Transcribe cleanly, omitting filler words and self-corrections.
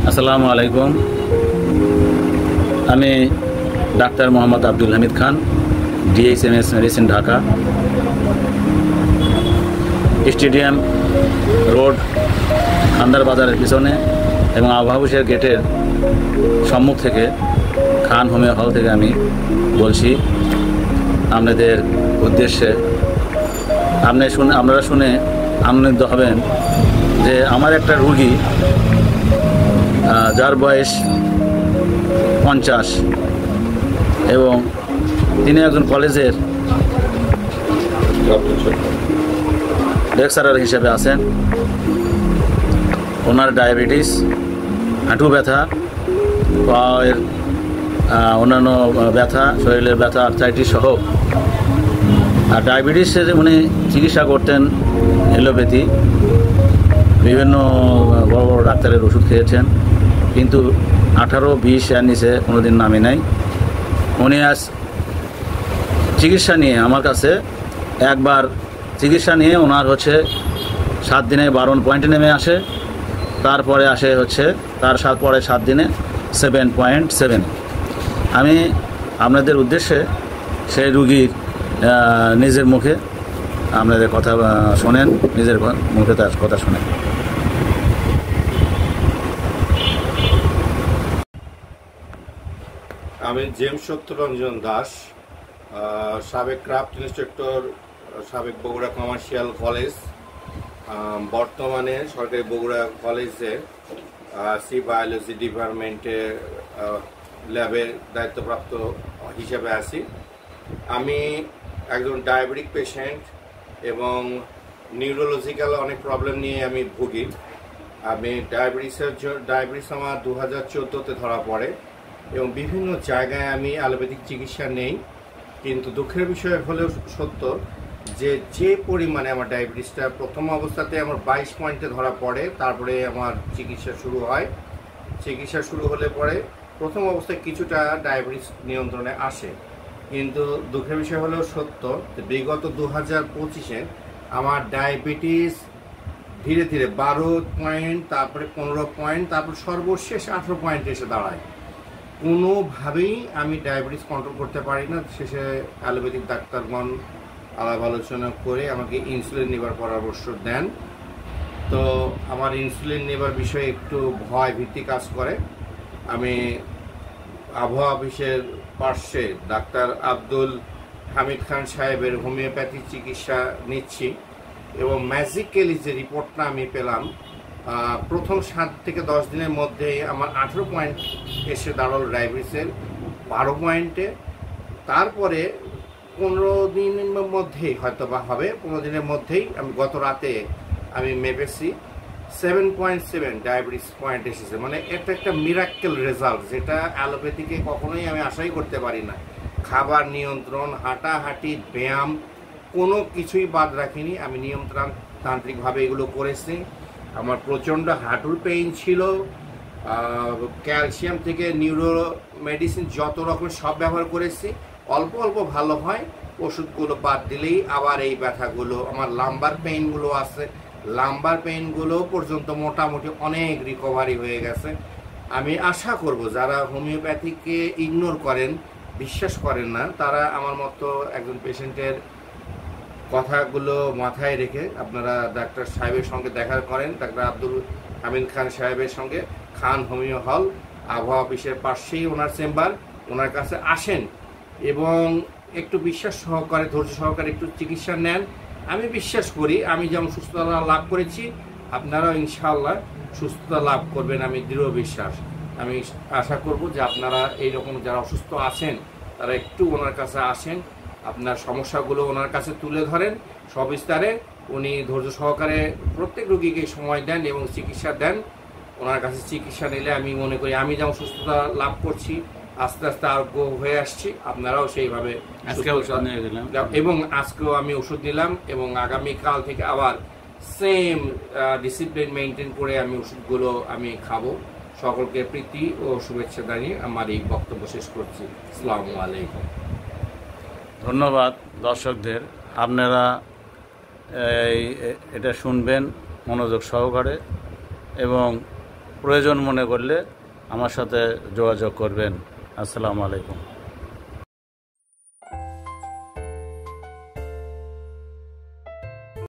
আসসালামু আলাইকুম। আমি doctor Mohammad Abdul Hamid Khan, DHMS medicine, Dhaka. Stadium road, Khandar বাজারের পিছনে এবং আবহাওয়া গেটের সম্মুখ থেকে, খান হোমিও হল থেকে আমি বলছি আপনাদের উদ্দেশ্যে। আপনারা শুনে আনন্দিত হবেন যে আমার একটা রুগী, যার বয়স 50 এবং তিনি একজন কলেজের লেকচারার হিসেবে আছেন। ওনার ডায়াবেটিস, হাঁটু ব্যথা, পায়ের অন্যান্য ব্যথা, শরীরের ব্যথা, আর্থ্রাইটিস সহ। আর ডায়াবেটিসের উনি চিকিৎসা করতেন এলোপ্যাথি, বিভিন্ন বড় বড় ডাক্তারের ওষুধ খেয়েছেন, কিন্তু 18-20 এর নিচে কোনো দিন নামে নাই। উনি আজ চিকিৎসা নিয়ে আমার কাছে একবার চিকিৎসা নিয়ে ওনার 7 দিনে 52 পয়েন্টে নেমে আসে। তারপরে আসে তার 7 দিনে 7.7। আমি আপনাদের উদ্দেশ্যে সেই রুগীর নিজের মুখে আপনাদের কথা শোনেন, নিজের মুখে তার কথা শোনেন। আমি জেমস সত্যরঞ্জন দাস, সাবেক ক্রাফট ইন্সট্রাক্টর, সাবেক বগুড়া কমার্শিয়াল কলেজ, বর্তমানে সরকারি বগুড়া কলেজে সি বায়োলজি ডিপার্টমেন্টে ল্যাবের দায়িত্বপ্রাপ্ত হিসেবে আছি। আমি একজন ডায়াবেটিক পেশেন্ট এবং নিউরোলজিক্যাল অনেক প্রবলেম নিয়ে আমি ভুগি। আমি ডায়াবেটিস আমার 2014-তে ধরা পড়ে এবং বিভিন্ন জায়গায় আমি অ্যালোপ্যাথিক চিকিৎসা নেই। কিন্তু দুঃখের বিষয় হলেও সত্য যে পরিমাণে আমার ডায়াবেটিসটা প্রথম অবস্থাতে আমার 22 পয়েন্টে ধরা পড়ে, তারপরে আমার চিকিৎসা শুরু হয়। চিকিৎসা শুরু হলে পরে প্রথম অবস্থায় কিছুটা ডায়াবেটিস নিয়ন্ত্রণে আসে, কিন্তু দুঃখের বিষয় হলেও সত্য যে বিগত 2025-এ আমার ডায়াবেটিস ধীরে ধীরে 12 পয়েন্ট, তারপরে 15 পয়েন্ট, তারপর সর্বশেষ 18 পয়েন্টে এসে দাঁড়ায়। কোনোভাবেই আমি ডায়াবেটিস কন্ট্রোল করতে পারি না। শেষে অ্যালোপ্যাথিক ডাক্তারগণ আলাপ আলোচনা করে আমাকে ইনসুলিন নেবার পরামর্শ দেন। তো আমার ইনসুলিন নেবার বিষয়ে একটু ভয় ভীতি কাজ করে। আমি আবহাওয়া অফিসের পার্শ্বে ডাক্তার আব্দুল হামিদ খান সাহেবের হোমিওপ্যাথি চিকিৎসা নিচ্ছি এবং ম্যাজিক্যালি যে রিপোর্টটা আমি পেলাম, প্রথম 7 থেকে 10 দিনের মধ্যেই আমার 18 পয়েন্ট এসে দাঁড়াল ডায়াবেটিসের 12 পয়েন্টে। তারপরে 15 দিনের মধ্যেই হয়তো বা হবে, 15 দিনের মধ্যেই আমি গত রাতে আমি মেপেছি 7.7 ডায়াবেটিস পয়েন্ট এসেছে। মানে এটা একটা মিরাক্কেল রেজাল্ট, যেটা অ্যালোপ্যাথিকে কখনোই আমি আশাই করতে পারি না। খাবার নিয়ন্ত্রণ, হাঁটাহাঁটি, ব্যায়াম কোনো কিছুই বাদ রাখিনি। আমি নিয়মতান্ত্রিকভাবে এগুলো করেছি। আমার প্রচণ্ড হাঁটুর পেইন ছিল, ক্যালসিয়াম থেকে নিউরো মেডিসিন যত রকমের সব ব্যবহার করেছি। অল্প অল্প ভালো হয়, ওষুধগুলো বাদ দিলেই আবার এই ব্যথাগুলো। আমার লাম্বার পেইনগুলো আছে, লাম্বার পেইনগুলো পর্যন্ত মোটামুটি অনেক রিকভারি হয়ে গেছে। আমি আশা করব যারা হোমিওপ্যাথিকে ইগনোর করেন, বিশ্বাস করেন না, তারা আমার মতো একজন পেশেন্টের কথাগুলো মাথায় রেখে আপনারা ডাক্তার সাহেবের সঙ্গে দেখা করেন, ডাক্তার আব্দুল হামিদ খান সাহেবের সঙ্গে, খান হোমিও হল, আবহাওয়া অফিসের পাশেই ওনার চেম্বার, ওনার কাছে আসেন এবং একটু বিশ্বাস সহকারে, ধৈর্য সহকারে একটু চিকিৎসা নেন। আমি বিশ্বাস করি আমি যেমন সুস্থতা লাভ করেছি, আপনারাও ইনশাআল্লাহ সুস্থতা লাভ করবেন, আমি দৃঢ় বিশ্বাস। আমি আশা করব যে আপনারা এইরকম যারা অসুস্থ আছেন তারা একটু ওনার কাছে আসেন, আপনার সমস্যাগুলো ওনার কাছে তুলে ধরেন সবিস্তারে। উনি ধৈর্য সহকারে প্রত্যেক রোগীকে সময় দেন এবং চিকিৎসা দেন। ওনার কাছে চিকিৎসা নিলে আমি মনে করি আমি যেমন সুস্থতা লাভ করছি, আস্তে আস্তে আরোগ্য হয়ে আসছি, আপনারাও সেইভাবে। এবং আজকেও আমি ওষুধ নিলাম এবং আগামীকাল থেকে আবার সেম ডিসিপ্লিন মেনটেন করে আমি ওষুধগুলো আমি খাবো। সকলকে প্রীতি ও শুভেচ্ছা জানিয়ে আমার এই বক্তব্য শেষ করছি। আসসালামু আলাইকুম। ধন্যবাদ দর্শকদের। আপনারা এটা শুনবেন মনোযোগ সহকারে এবং প্রয়োজন মনে করলে আমার সাথে যোগাযোগ করবেন। আসসালামু আলাইকুম।